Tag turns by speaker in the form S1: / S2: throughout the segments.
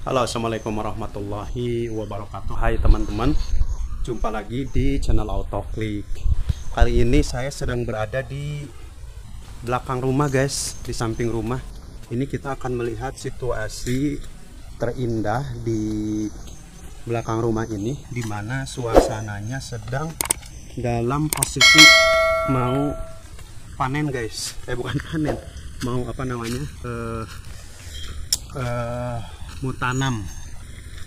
S1: Halo, assalamualaikum warahmatullahi wabarakatuh. Hai teman-teman, jumpa lagi di channel Autoklik. Kali ini saya sedang berada di belakang rumah guys, di samping rumah. Ini kita akan melihat situasi terindah di belakang rumah ini, di mana suasananya sedang dalam posisi mau panen guys. Bukan panen, mau apa namanya? Mau tanam.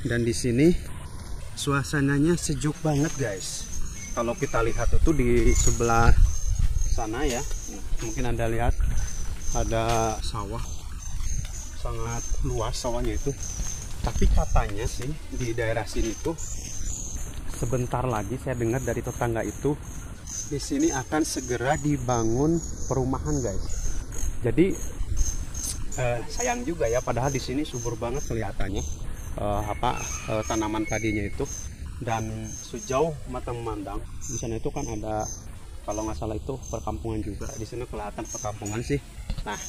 S1: Dan di sini suasananya sejuk banget guys. Kalau kita lihat itu di sebelah sana ya, mungkin Anda lihat ada sawah, sangat luas sawahnya itu. Tapi katanya sih di daerah sini tuh sebentar lagi saya dengar dari tetangga itu di sini akan segera dibangun perumahan guys. Jadi sayang juga ya, padahal di sini subur banget kelihatannya tanaman padinya itu, dan sejauh mata memandang di sana itu kan ada, kalau nggak salah itu perkampungan juga. Di sini kelihatan perkampungan sih. Nah,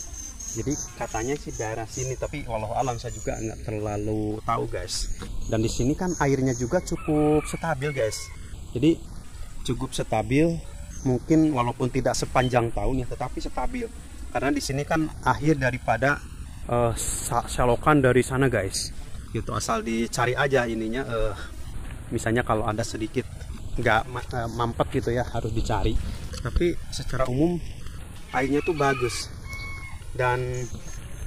S1: jadi katanya sih daerah sini, tapi walau alam saya juga nggak terlalu tahu guys. Dan di sini kan airnya juga cukup stabil guys. Jadi cukup stabil, mungkin walaupun tidak sepanjang tahun ya, tetapi stabil. Karena di sini kan akhir daripada selokan dari sana guys. Gitu, asal dicari aja ininya. Misalnya kalau ada sedikit nggak mampet gitu ya, harus dicari. Tapi secara umum airnya tuh bagus. Dan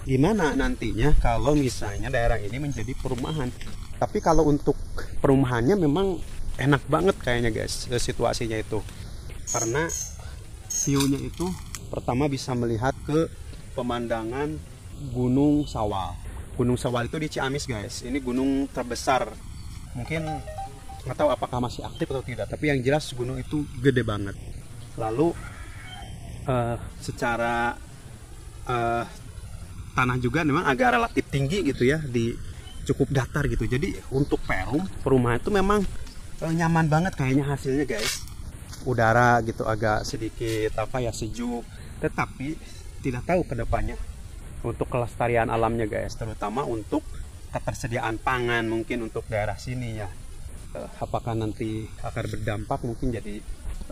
S1: gimana nantinya kalau misalnya daerah ini menjadi perumahan. Tapi kalau untuk perumahannya memang enak banget kayaknya guys, situasinya itu. Karena view-nya itu pertama bisa melihat ke pemandangan Gunung Sawal. Gunung Sawal itu di Ciamis guys. Ini gunung terbesar. Mungkin nggak tahu apakah masih aktif atau tidak, tapi yang jelas gunung itu gede banget. Lalu secara tanah juga memang agak relatif tinggi gitu ya, di cukup datar gitu. Jadi untuk perumahan itu memang nyaman banget kayaknya hasilnya guys. Udara gitu agak sedikit sejuk, tetapi tidak tahu ke depannya untuk kelestarian alamnya guys, terutama untuk ketersediaan pangan mungkin untuk daerah sini ya. Apakah nanti akan berdampak mungkin jadi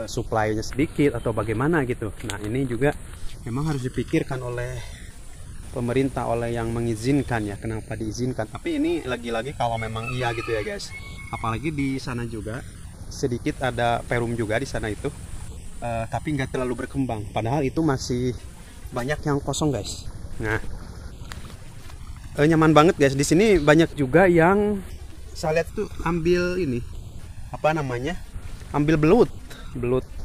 S1: supply-nya sedikit atau bagaimana gitu. Nah, ini juga memang harus dipikirkan oleh pemerintah, oleh yang mengizinkan ya, kenapa diizinkan. Tapi ini lagi-lagi kalau memang iya gitu ya guys. Apalagi di sana juga sedikit ada perum juga di sana itu, tapi nggak terlalu berkembang. Padahal itu masih banyak yang kosong guys. Nah, nyaman banget guys. Di sini banyak juga yang saya lihat tuh ambil ini ambil belut.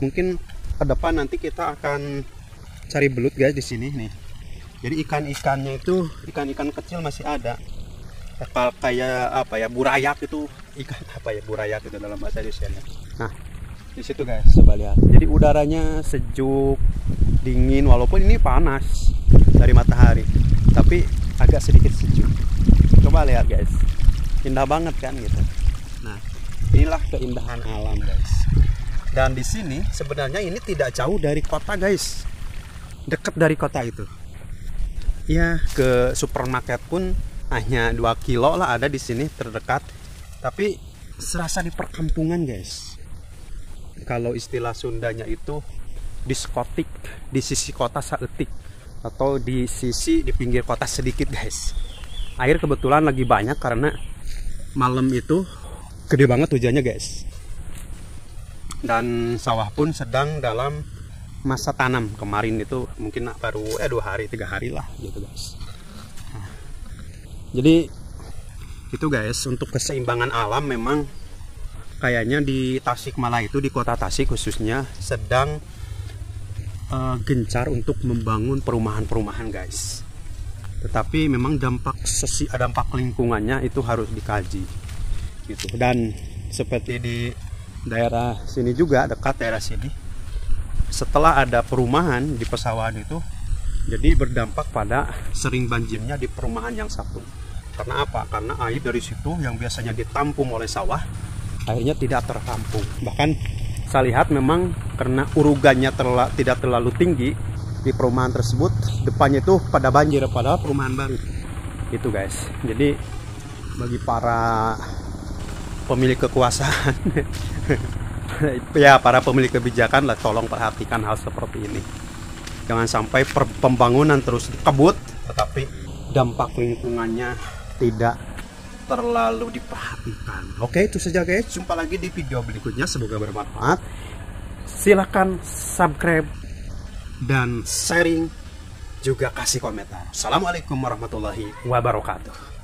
S1: Mungkin ke depan nanti kita akan cari belut guys di sini nih. Jadi ikan-ikannya itu ikan-ikan kecil masih ada. Kayak burayak itu, ikan burayak itu dalam bahasa Indonesia. Nah, di situ guys coba lihat. Jadi udaranya sejuk, dingin, walaupun ini panas dari matahari, tapi agak sedikit sejuk. Coba lihat guys, indah banget kan gitu. Nah, inilah keindahan alam guys. Dan di sini sebenarnya ini tidak jauh dari kota guys, dekat dari kota itu. Ya, ke supermarket pun hanya 2 kilo lah ada di sini terdekat. Tapi serasa di perkampungan guys. Kalau istilah Sundanya itu diskotik di sisi kota saeutik, atau di pinggir kota sedikit guys. Air kebetulan lagi banyak karena malam itu gede banget hujannya guys. Dan sawah pun sedang dalam masa tanam. Kemarin itu mungkin baru 2 hari 3 hari lah gitu guys. Jadi itu guys, untuk keseimbangan alam memang kayaknya di Tasikmalaya itu, di kota Tasik khususnya, sedang gencar untuk membangun perumahan-perumahan guys. Tetapi memang dampak lingkungannya itu harus dikaji gitu. Dan seperti di daerah sini juga, dekat daerah sini, setelah ada perumahan di pesawahan itu, jadi berdampak pada sering banjirnya di perumahan yang satu. Karena apa? Karena air dari situ yang biasanya ditampung oleh sawah, airnya tidak tertampung. Bahkan saya lihat memang karena urugannya tidak terlalu tinggi di perumahan tersebut, depannya itu pada banjir, padahal perumahan baru. Itu guys. Jadi bagi para pemilik kekuasaan. Ya, para pemilik kebijakan lah, tolong perhatikan hal seperti ini. Jangan sampai pembangunan terus dikebut, tetapi dampak lingkungannya tidak terlalu diperhatikan. Oke, itu saja guys. Jumpa lagi di video berikutnya. Semoga bermanfaat. Silahkan subscribe dan sharing, juga kasih komentar. Assalamualaikum warahmatullahi wabarakatuh.